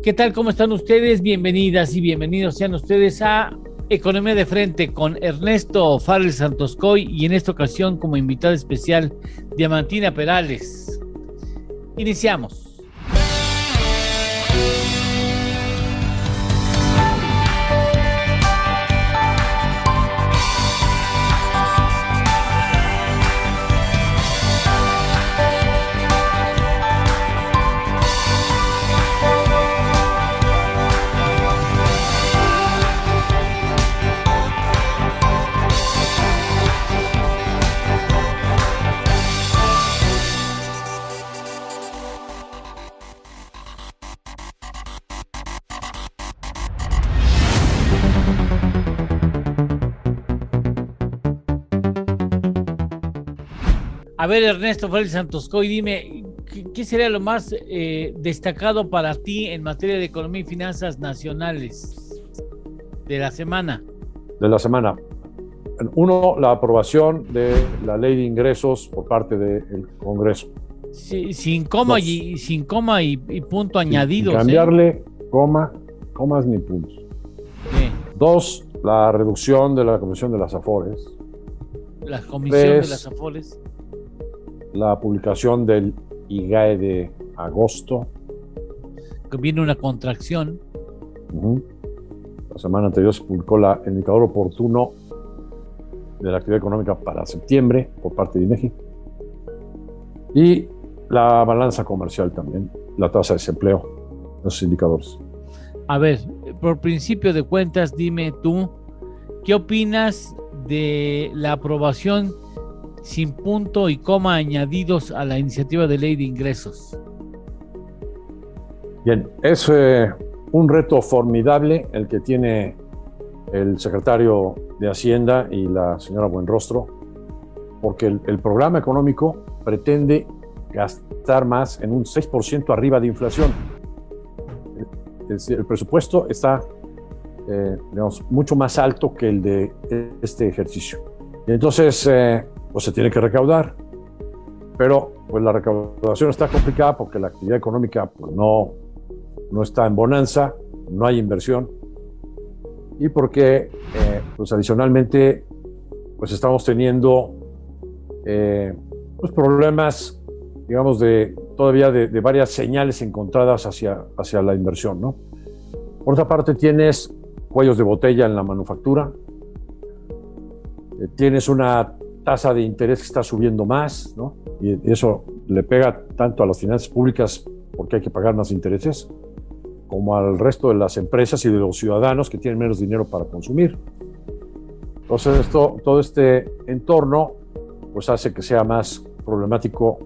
¿Qué tal? ¿Cómo están ustedes? Bienvenidas y bienvenidos sean ustedes a Economía de Frente con Ernesto Farrell Santoscoy y en esta ocasión como invitada especial Diamantina Perales. Iniciamos. A ver, Ernesto Farrell Santoscoy, dime, ¿qué sería lo más destacado para ti en materia de economía y finanzas nacionales de la semana? De la semana. Uno, la aprobación de la ley de ingresos por parte del Congreso. Sí, sin coma y punto añadidos. Sin cambiarle comas ni puntos. Dos, la reducción de la Comisión de las Afores. La Comisión de las Afores. La publicación del IGAE de agosto. Que viene una contracción. La semana anterior se publicó el indicador oportuno de la actividad económica para septiembre por parte de INEGI. Y la balanza comercial también, la tasa de desempleo, esos indicadores. A ver, por principio de cuentas, dime tú, ¿qué opinas de la aprobación sin punto y coma añadidos a la iniciativa de ley de ingresos? Bien, es un reto formidable el que tiene el secretario de Hacienda y la señora Buenrostro, porque el programa económico pretende gastar más en un 6% arriba de inflación. El presupuesto está, mucho más alto que el de este ejercicio. Y entonces, pues se tiene que recaudar, pero pues la recaudación está complicada porque la actividad económica pues no está en bonanza, no hay inversión y porque pues adicionalmente pues estamos teniendo pues problemas, digamos, todavía de varias señales encontradas hacia la inversión, ¿no? Por otra parte tienes cuellos de botella en la manufactura, tienes una tasa de interés que está subiendo más, ¿no? Y eso le pega tanto a las finanzas públicas porque hay que pagar más intereses, como al resto de las empresas y de los ciudadanos que tienen menos dinero para consumir. Entonces todo este entorno pues hace que sea más problemático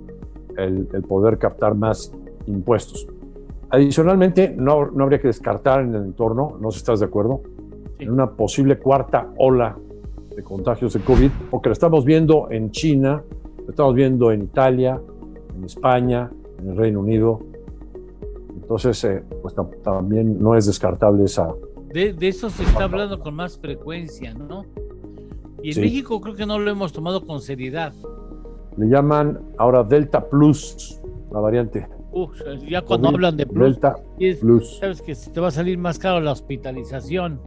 el poder captar más impuestos. Adicionalmente, no habría que descartar en el entorno, no sé si estás de acuerdo, en una posible cuarta ola de contagios de COVID, porque lo estamos viendo en China, lo estamos viendo en Italia, en España, en el Reino Unido. Entonces, pues también no es descartable esa... De eso se está hablando con más frecuencia, ¿no? Y en sí. México creo que no lo hemos tomado con seriedad. Le llaman ahora Delta Plus, la variante. Ya cuando COVID, hablan de Plus, Delta Plus. Sabes que se te va a salir más caro la hospitalización.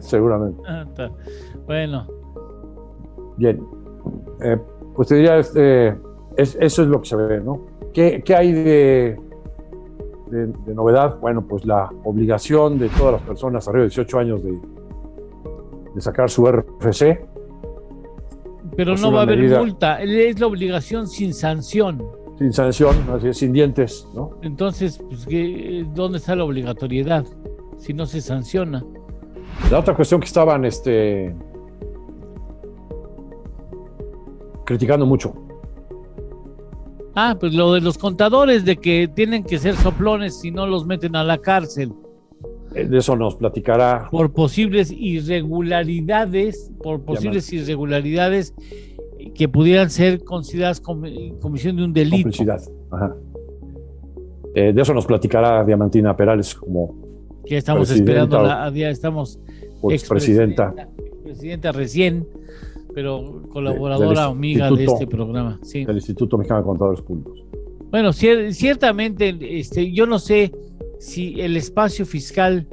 Seguramente. Bueno. Bien. Pues te diría, eso es lo que se ve, ¿no? ¿Qué hay de novedad? Bueno, pues la obligación de todas las personas arriba de 18 años de sacar su RFC. Pero pues no va a haber multa, es la obligación sin sanción. Sin sanción, así es, sin dientes, ¿no? Entonces, pues, ¿dónde está la obligatoriedad si no se sanciona? La otra cuestión que estaban criticando mucho. Pues lo de los contadores, de que tienen que ser soplones si no los meten a la cárcel. De eso nos platicará. Por posibles irregularidades que pudieran ser consideradas comisión de un delito. Complicidad. Ajá. De eso nos platicará Diamantina Perales como que estamos esperando, estamos expresidenta recién, pero colaboradora amiga de este programa. Sí. Del Instituto Mexicano de Contadores Públicos. Bueno, ciertamente, yo no sé si el espacio fiscal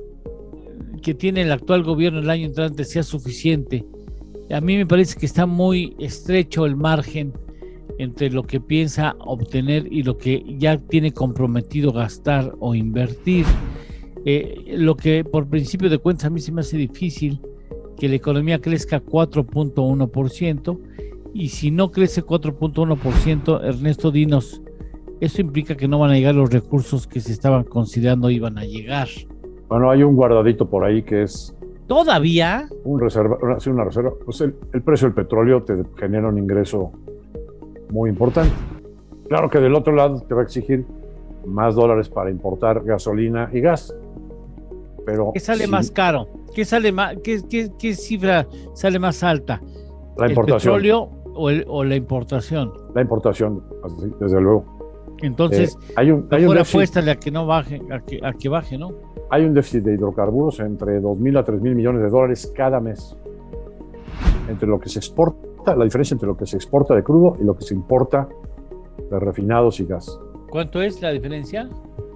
que tiene el actual gobierno el año entrante sea suficiente. A mí me parece que está muy estrecho el margen entre lo que piensa obtener y lo que ya tiene comprometido gastar o invertir. Lo que por principio de cuentas a mí se me hace difícil que la economía crezca 4.1%, y si no crece 4.1%, Ernesto, dinos, eso implica que no van a llegar los recursos que se estaban considerando iban a llegar. Bueno, hay un guardadito por ahí que es ¿Todavía? una reserva. Pues el precio del petróleo te genera un ingreso muy importante. Claro que del otro lado te va a exigir más dólares para importar gasolina y gas. Pero ¿qué sale más caro? ¿Qué sale más? ¿Qué cifra sale más alta? La importación. ¿El petróleo o la importación? La importación, así, desde luego. Entonces, hay un apuéstale a que no baje, a que baje, ¿no? Hay un déficit de hidrocarburos entre 2.000 a 3.000 millones de dólares cada mes. Entre lo que se exporta, la diferencia entre lo que se exporta de crudo y lo que se importa de refinados y gas. ¿Cuánto es la diferencia?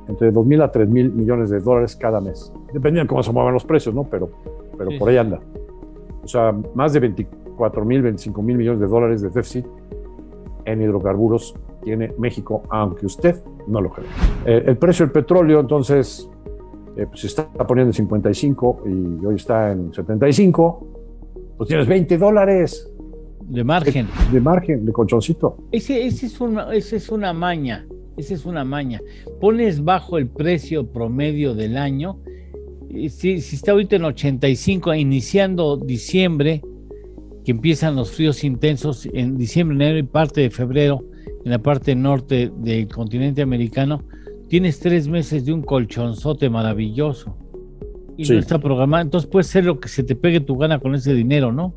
Entre 2.000 a 3.000 millones de dólares cada mes. Depende de cómo se muevan los precios, ¿no? Pero sí, por ahí anda. O sea, más de 24.000, 25.000 millones de dólares de déficit en hidrocarburos tiene México, aunque usted no lo crea. El precio del petróleo, entonces, pues se está poniendo en 55 y hoy está en 75. Pues tienes $20 de margen. De margen, de colchoncito. Esa es una maña. Pones bajo el precio promedio del año. Si está ahorita en 85, iniciando diciembre, que empiezan los fríos intensos en diciembre, enero y parte de febrero, en la parte norte del continente americano, tienes 3 meses de un colchonzote maravilloso. Y sí, no está programado. Entonces puede ser lo que se te pegue tu gana con ese dinero, ¿no?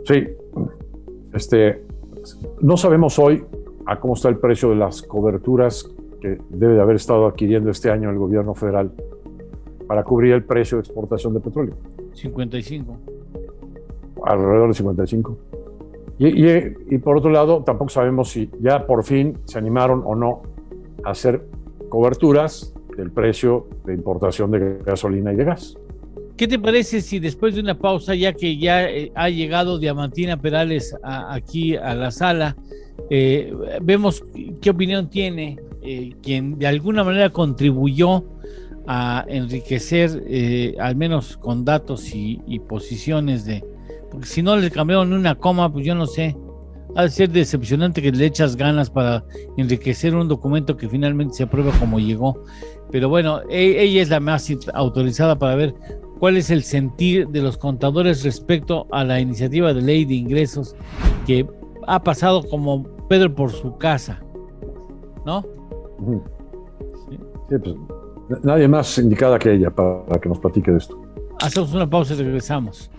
Sí. No sabemos hoy a cómo está el precio de las coberturas que debe de haber estado adquiriendo este año el gobierno federal para cubrir el precio de exportación de petróleo. 55. Alrededor de 55. Y por otro lado, tampoco sabemos si ya por fin se animaron o no a hacer coberturas del precio de importación de gasolina y de gas. ¿Qué te parece si después de una pausa, ya que ya ha llegado Diamantina Perales aquí a la sala, vemos qué opinión tiene quien de alguna manera contribuyó a enriquecer, al menos con datos y posiciones porque si no le cambiaron una coma, pues yo no sé, ha de ser decepcionante que le echas ganas para enriquecer un documento que finalmente se aprueba como llegó. Pero bueno, ella es la más autorizada para ver cuál es el sentir de los contadores respecto a la iniciativa de ley de ingresos que ha pasado como Pedro por su casa, ¿no? Sí, pues nadie más indicada que ella para que nos platique de esto. Hacemos una pausa y regresamos.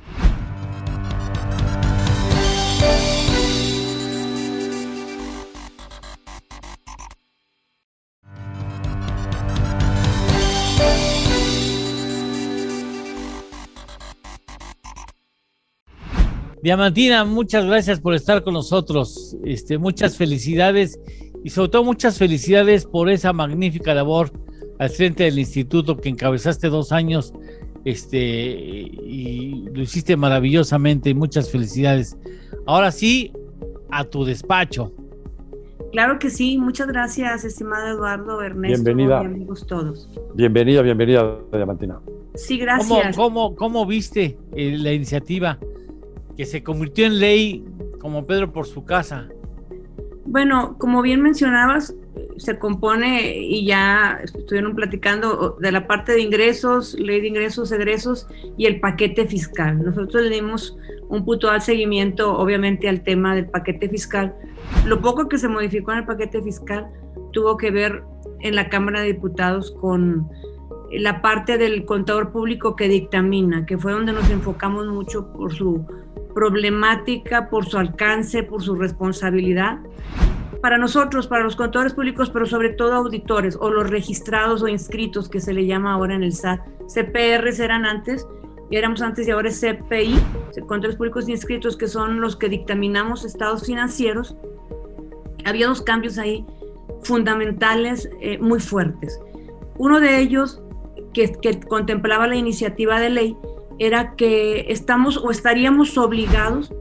Diamantina, muchas gracias por estar con nosotros. Muchas felicidades y sobre todo muchas felicidades por esa magnífica labor al frente del instituto que encabezaste 2 años, y lo hiciste maravillosamente. Muchas felicidades. Ahora sí, a tu despacho. Claro que sí, muchas gracias, estimado Eduardo, Ernesto, bienvenida. Y amigos todos. Bienvenida, Diamantina. Sí, gracias. ¿Cómo viste la iniciativa que se convirtió en ley como Pedro por su casa? Bueno, como bien mencionabas, se compone, y ya estuvieron platicando, de la parte de ingresos, ley de ingresos, egresos y el paquete fiscal. Nosotros le dimos un puntual seguimiento, obviamente, al tema del paquete fiscal. Lo poco que se modificó en el paquete fiscal tuvo que ver en la Cámara de Diputados con la parte del contador público que dictamina, que fue donde nos enfocamos mucho por su problemática, por su alcance, por su responsabilidad. Para nosotros, para los contadores públicos, pero sobre todo auditores o los registrados o inscritos, que se le llama ahora en el SAT. CPRs eran antes, y éramos antes, y ahora es CPI, contadores públicos inscritos, que son los que dictaminamos estados financieros. Había 2 cambios ahí fundamentales, muy fuertes. Uno de ellos que contemplaba la iniciativa de ley era que estamos o estaríamos obligados,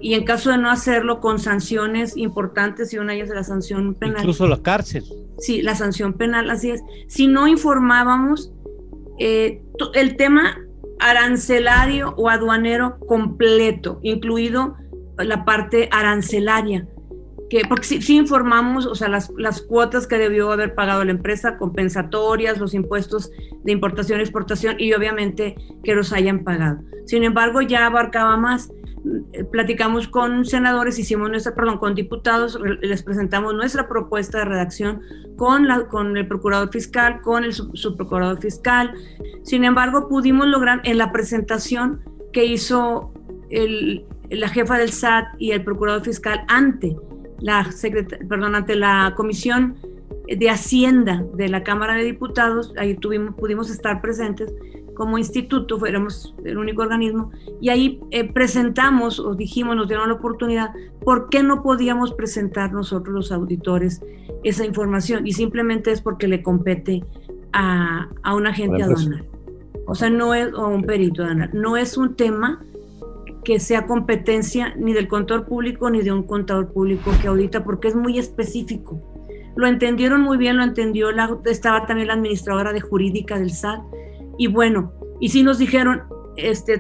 y en caso de no hacerlo, con sanciones importantes, y una de ellas es la sanción penal. Incluso la cárcel. Sí, la sanción penal, así es. Si no informábamos el tema arancelario o aduanero completo, incluido la parte arancelaria, porque sí informamos, o sea, las cuotas que debió haber pagado la empresa, compensatorias, los impuestos de importación y exportación, y obviamente que los hayan pagado. Sin embargo, ya abarcaba más. Platicamos con senadores, con diputados, les presentamos nuestra propuesta de redacción con el procurador fiscal, con el subprocurador fiscal. Sin embargo, pudimos lograr en la presentación que hizo la jefa del SAT y el procurador fiscal ante la Comisión de Hacienda de la Cámara de Diputados, ahí pudimos estar presentes como instituto, fuéramos el único organismo, y ahí presentamos, o dijimos, nos dieron la oportunidad, ¿por qué no podíamos presentar nosotros los auditores esa información? Y simplemente es porque le compete a un agente aduanal, o sea, o un perito aduanal. No es un tema que sea competencia ni del contador público ni de un contador público que audita, porque es muy específico. Lo entendieron muy bien, estaba también la administradora de jurídica del SAT, y bueno, y sí nos dijeron,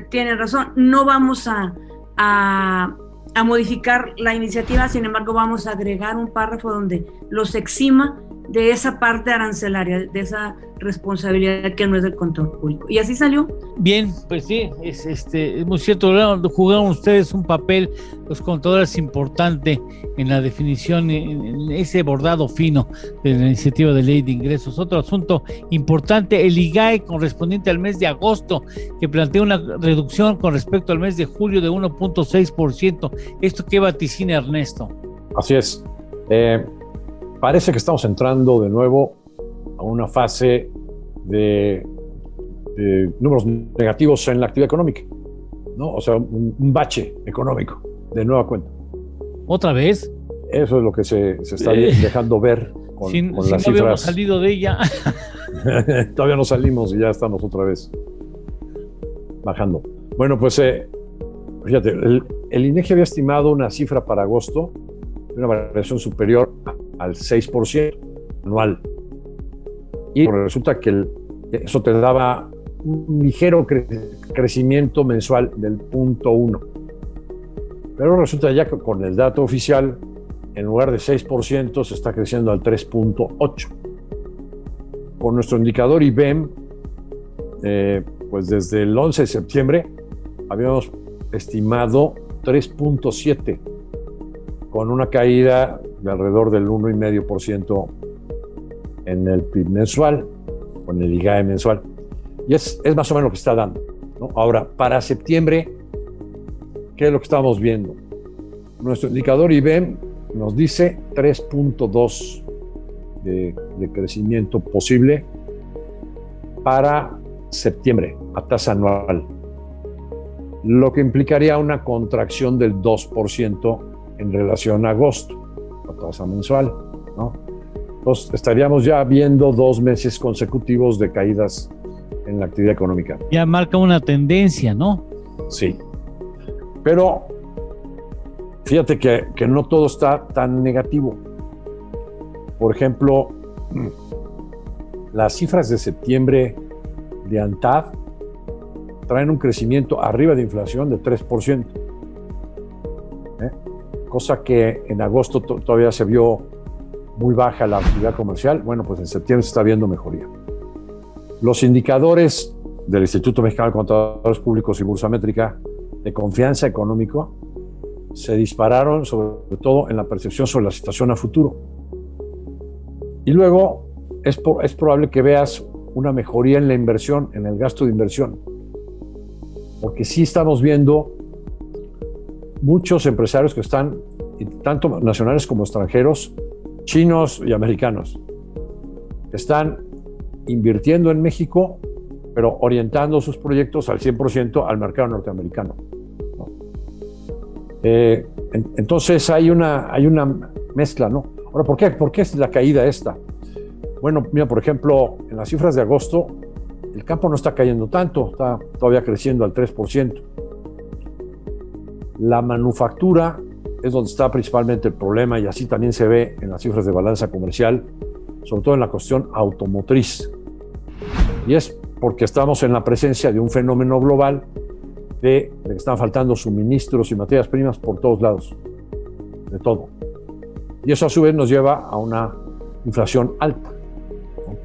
tienen razón, no vamos a modificar la iniciativa, sin embargo vamos a agregar un párrafo donde los exima de esa parte arancelaria, de esa responsabilidad que no es del contador público. Y así salió. Bien, pues sí, es muy cierto, jugaron ustedes un papel, los contadores, importante en la definición, en ese bordado fino de la iniciativa de ley de ingresos. Otro asunto importante, el IGAE correspondiente al mes de agosto, que plantea una reducción con respecto al mes de julio de 1.6%. ¿Esto qué vaticina, Ernesto? Así es. Parece que estamos entrando de nuevo a una fase de números negativos en la actividad económica, ¿no? O sea, un bache económico de nueva cuenta. ¿Otra vez? Eso es lo que se está dejando ver con las cifras. No habíamos salido de ella. Todavía no salimos y ya estamos otra vez bajando. Bueno, pues fíjate, el INEGI había estimado una cifra para agosto de una variación superior al 6% anual. Y resulta que eso te daba un ligero crecimiento mensual del 0.1. Pero resulta ya que con el dato oficial, en lugar de 6%, se está creciendo al 3.8%. Con nuestro indicador IBEM, pues desde el 11 de septiembre habíamos estimado 3.7%, con una caída de alrededor del 1,5% en el PIB mensual, o en el IGAE mensual. Y es más o menos lo que está dando, ¿no? Ahora, para septiembre, ¿qué es lo que estamos viendo? Nuestro indicador IBEM nos dice 3.2% de crecimiento posible para septiembre, a tasa anual, lo que implicaría una contracción del 2% en relación a agosto, la tasa mensual, ¿no? Entonces estaríamos ya viendo 2 meses consecutivos de caídas en la actividad económica. Ya marca una tendencia, ¿no? Sí, pero fíjate que no todo está tan negativo. Por ejemplo, las cifras de septiembre de ANTAD traen un crecimiento arriba de inflación de 3%. Cosa que en agosto todavía se vio muy baja la actividad comercial. Bueno, pues en septiembre se está viendo mejoría. Los indicadores del Instituto Mexicano de Contadores Públicos y Bursamétrica de confianza económica se dispararon, sobre todo en la percepción sobre la situación a futuro. Y luego es probable que veas una mejoría en la inversión, en el gasto de inversión, porque sí estamos viendo muchos empresarios que están, tanto nacionales como extranjeros, chinos y americanos, que están invirtiendo en México, pero orientando sus proyectos al 100% al mercado norteamericano, ¿no? Entonces hay una mezcla, ¿no? Ahora, ¿por qué es la caída esta? Bueno, mira, por ejemplo, en las cifras de agosto, el campo no está cayendo tanto, está todavía creciendo al 3%. La manufactura es donde está principalmente el problema, y así también se ve en las cifras de balanza comercial, sobre todo en la cuestión automotriz. Y es porque estamos en la presencia de un fenómeno global de que están faltando suministros y materias primas por todos lados, de todo. Y eso a su vez nos lleva a una inflación alta, ¿no?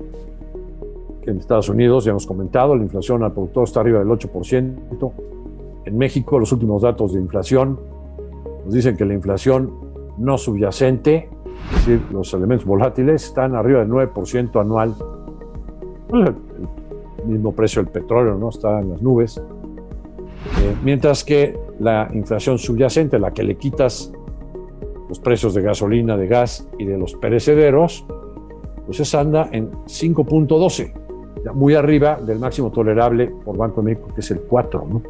Que en Estados Unidos, ya hemos comentado, la inflación al productor está arriba del 8%. En México, los últimos datos de inflación nos dicen que la inflación no subyacente, es decir, los elementos volátiles, están arriba del 9% anual. El mismo precio del petróleo, ¿no? Está en las nubes. Mientras que la inflación subyacente, la que le quitas los precios de gasolina, de gas y de los perecederos, pues esa anda en 5.12, muy arriba del máximo tolerable por Banco de México, que es el 4, ¿no?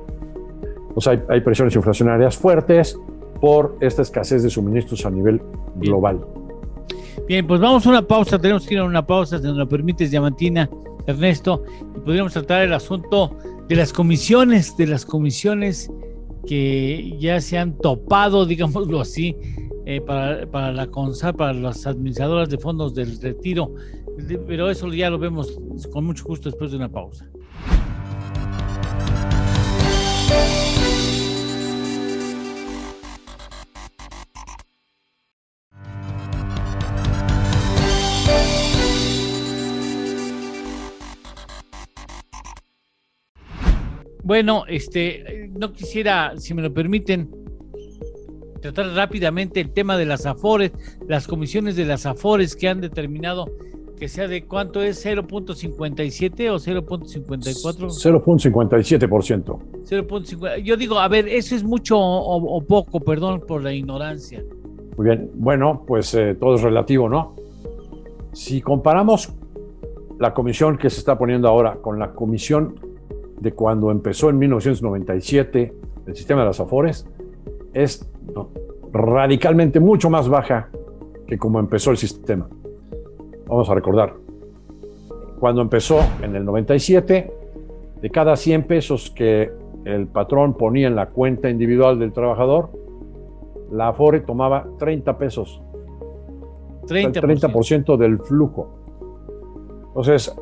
Pues hay presiones inflacionarias fuertes por esta escasez de suministros a nivel global. Bien, pues vamos a una pausa, tenemos que ir a una pausa, si nos lo permites, Diamantina, Ernesto, y podríamos tratar el asunto de las comisiones que ya se han topado, digámoslo así, para la CONSAR, para las administradoras de fondos del retiro, pero eso ya lo vemos con mucho gusto después de una pausa. Bueno, no quisiera, si me lo permiten, tratar rápidamente el tema de las AFORES, las comisiones de las AFORES que han determinado que sea de cuánto es, 0.57 o 0.54. 0.57%. 0.50. Yo digo, a ver, ¿eso es mucho o poco? Perdón por la ignorancia. Muy bien, bueno, pues todo es relativo, ¿no? Si comparamos la comisión que se está poniendo ahora con la comisión de cuando empezó en 1997 el sistema de las AFORES, es radicalmente mucho más baja que como empezó el sistema. Vamos a recordar, cuando empezó en el 97, de cada 100 pesos que el patrón ponía en la cuenta individual del trabajador, la AFORE tomaba 30 pesos. 30%. El 30% del flujo. Entonces,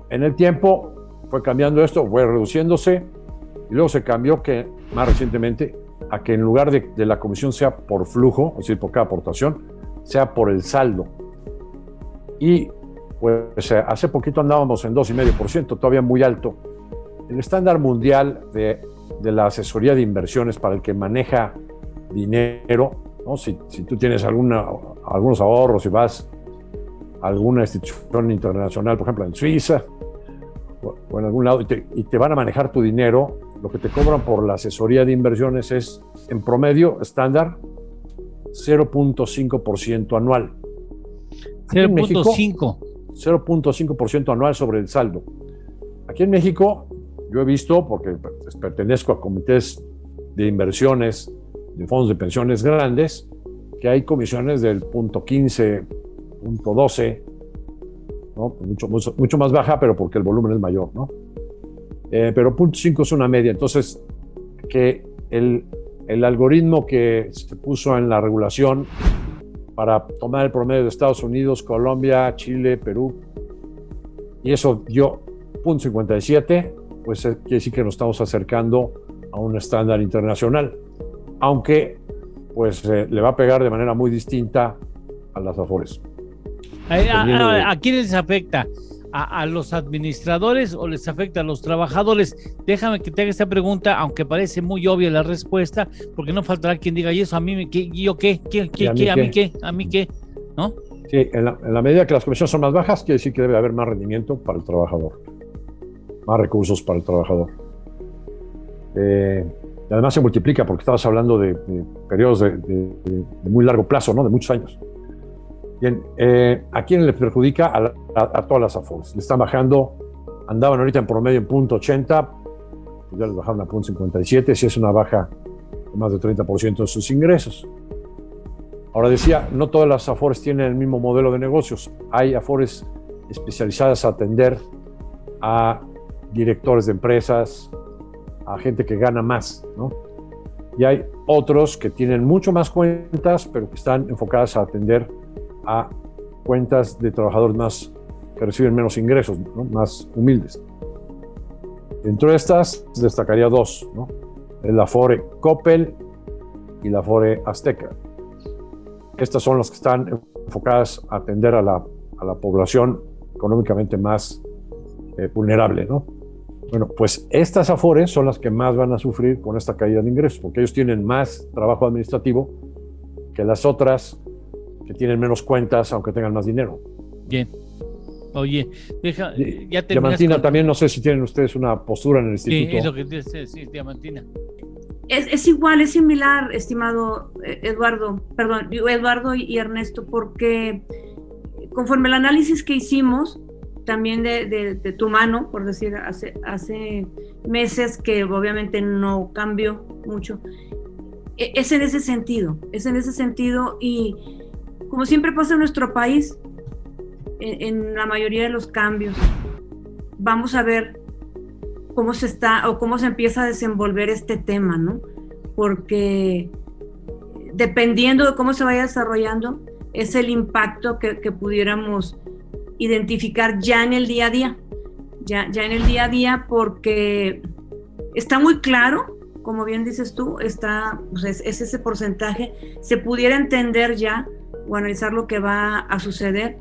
en el tiempo fue cambiando esto, fue reduciéndose, y luego se cambió que más recientemente a que en lugar de la comisión sea por flujo, es decir, por cada aportación, sea por el saldo. Y pues hace poquito andábamos en 2,5%, todavía muy alto. El estándar mundial de la asesoría de inversiones para el que maneja dinero, ¿no? Si tú tienes algunos ahorros y vas a alguna institución internacional, por ejemplo en Suiza o en algún lado, y te van a manejar tu dinero, lo que te cobran por la asesoría de inversiones es, en promedio, estándar, 0.5% anual. 0.5. 0.5% anual sobre el saldo. Aquí en México, yo he visto, porque pertenezco a comités de inversiones de fondos de pensiones grandes, que hay comisiones del 0.15, 0.12, ¿no? Mucho más baja, pero porque el volumen es mayor, ¿no? Pero 0.5 es una media. Entonces, que el algoritmo que se puso en la regulación para tomar el promedio de Estados Unidos, Colombia, Chile, Perú, y eso dio 0.57, pues quiere decir que nos estamos acercando a un estándar internacional, aunque pues le va a pegar de manera muy distinta a las AFORES. ¿A quiénes les afecta? ¿A los administradores o les afecta a los trabajadores? Déjame que te haga esta pregunta, aunque parece muy obvia la respuesta, porque no faltará quien diga, ¿y eso a mí qué? ¿Yo qué? ¿A mí qué? ¿No? Sí, en la medida que las comisiones son más bajas, quiere decir que debe haber más rendimiento para el trabajador, más recursos para el trabajador. Y además se multiplica porque estabas hablando de periodos de muy largo plazo, ¿no? De muchos años. Bien, ¿a quién le perjudica? A todas las AFORES. Le están bajando, andaban ahorita en promedio en 0.80, pues ya les bajaron a 0.57, si es una baja de más de 30% de sus ingresos. Ahora decía, no todas las AFORES tienen el mismo modelo de negocios. Hay AFORES especializadas a atender a directores de empresas, a gente que gana más, ¿no? Y hay otros que tienen mucho más cuentas, pero que están enfocadas a atender a cuentas de trabajadores que reciben menos ingresos, ¿no? Más humildes. Dentro de estas destacaría dos, ¿no? La Afore Coppel y la Afore Azteca. Estas son las que están enfocadas a atender a la población económicamente más vulnerable, ¿no? Bueno, pues estas Afores son las que más van a sufrir con esta caída de ingresos, porque ellos tienen más trabajo administrativo que las otras que tienen menos cuentas, aunque tengan más dinero. Bien. Oye, ya terminas. Diamantina, también no sé si tienen ustedes una postura en el instituto. Sí, es lo que dice, sí, Diamantina. Es igual, es similar, estimado Eduardo y Ernesto, porque conforme el análisis que hicimos, también de tu mano, por decir, hace meses que obviamente no cambió mucho, es en ese sentido, y como siempre pasa en nuestro país, en la mayoría de los cambios, vamos a ver cómo se empieza a desenvolver este tema, ¿no? Porque dependiendo de cómo se vaya desarrollando, es el impacto que pudiéramos identificar ya en el día a día, ya en el día a día, porque está muy claro, como bien dices tú, pues es ese porcentaje, se pudiera entender ya o analizar lo que va a suceder.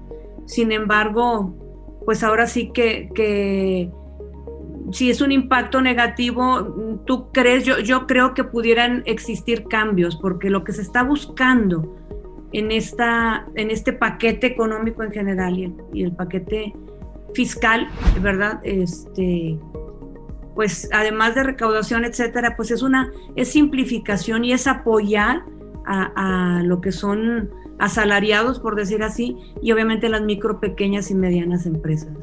Sin embargo, pues ahora sí que si es un impacto negativo, ¿tú crees? Yo creo que pudieran existir cambios, porque lo que se está buscando en este paquete económico en general y el paquete fiscal, ¿verdad? Pues además de recaudación, etcétera, pues es simplificación y es apoyar a lo que son asalariados, por decir así, y obviamente las micro, pequeñas y medianas empresas.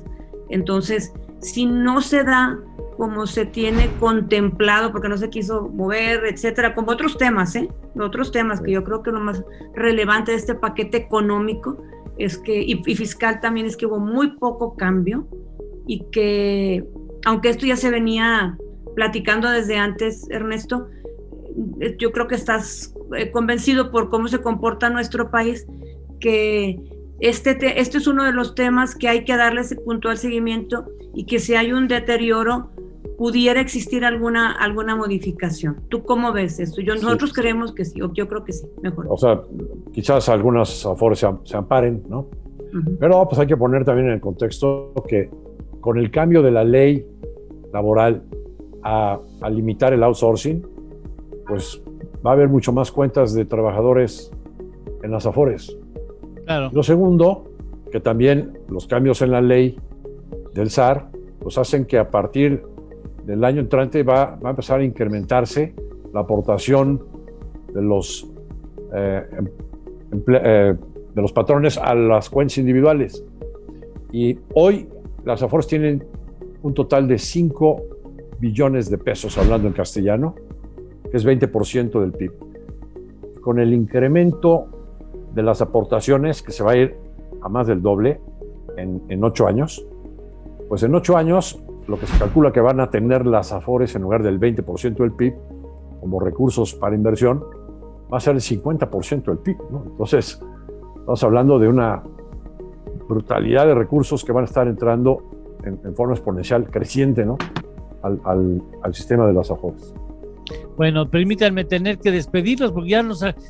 Entonces, si no se da como se tiene contemplado, porque no se quiso mover, etcétera, como otros temas, que yo creo que lo más relevante de este paquete económico es que, y fiscal también, es que hubo muy poco cambio, y que, aunque esto ya se venía platicando desde antes, Ernesto, yo creo que estás convencido por cómo se comporta nuestro país, que este es uno de los temas que hay que darle ese puntual seguimiento, y que si hay un deterioro pudiera existir alguna modificación. ¿Tú cómo ves esto? Nosotros creemos que sí, yo creo que sí, mejor. O sea, quizás algunas Afores se amparen, ¿no? Uh-huh. Pero pues hay que poner también en el contexto que con el cambio de la ley laboral a limitar el outsourcing, pues va a haber mucho más cuentas de trabajadores en las Afores. Claro. Lo segundo, que también los cambios en la ley del SAR pues hacen que a partir del año entrante va a empezar a incrementarse la aportación de los patrones a las cuentas individuales. Y hoy las Afores tienen un total de 5 billones de pesos, hablando en castellano, que es 20% del PIB. Con el incremento de las aportaciones, que se va a ir a más del doble en 8 años, pues en 8 años lo que se calcula que van a tener las Afores en lugar del 20% del PIB como recursos para inversión, va a ser el 50% del PIB, ¿no? Entonces, estamos hablando de una brutalidad de recursos que van a estar entrando en forma exponencial, creciente, ¿no? al sistema de las Afores. Bueno, permítanme tener que despedirlos porque ya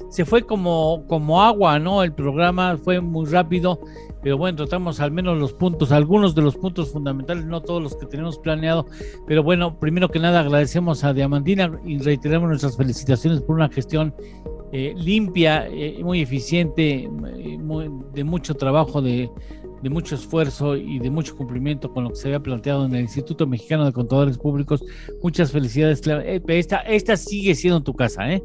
se fue como agua, ¿no? El programa fue muy rápido, pero bueno, tratamos al menos algunos de los puntos fundamentales, no todos los que tenemos planeado, pero bueno, primero que nada agradecemos a Diamantina y reiteramos nuestras felicitaciones por una gestión limpia, muy eficiente, de mucho trabajo, de mucho esfuerzo y de mucho cumplimiento con lo que se había planteado en el Instituto Mexicano de Contadores Públicos. Muchas felicidades. Esta sigue siendo tu casa, ¿eh?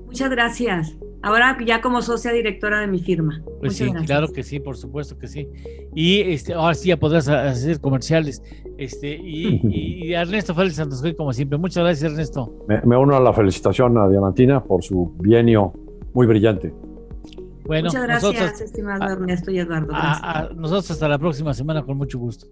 Muchas gracias. Ahora ya como socia directora de mi firma. Pues sí, gracias. Claro que sí, por supuesto que sí. Y ahora sí ya podrás hacer comerciales. Y Ernesto Félix Santoscoy, como siempre. Muchas gracias, Ernesto. Me uno a la felicitación a Diamantina por su bienio muy brillante. Bueno, muchas gracias, estimado Ernesto y Eduardo. Gracias. Nosotros hasta la próxima semana con mucho gusto.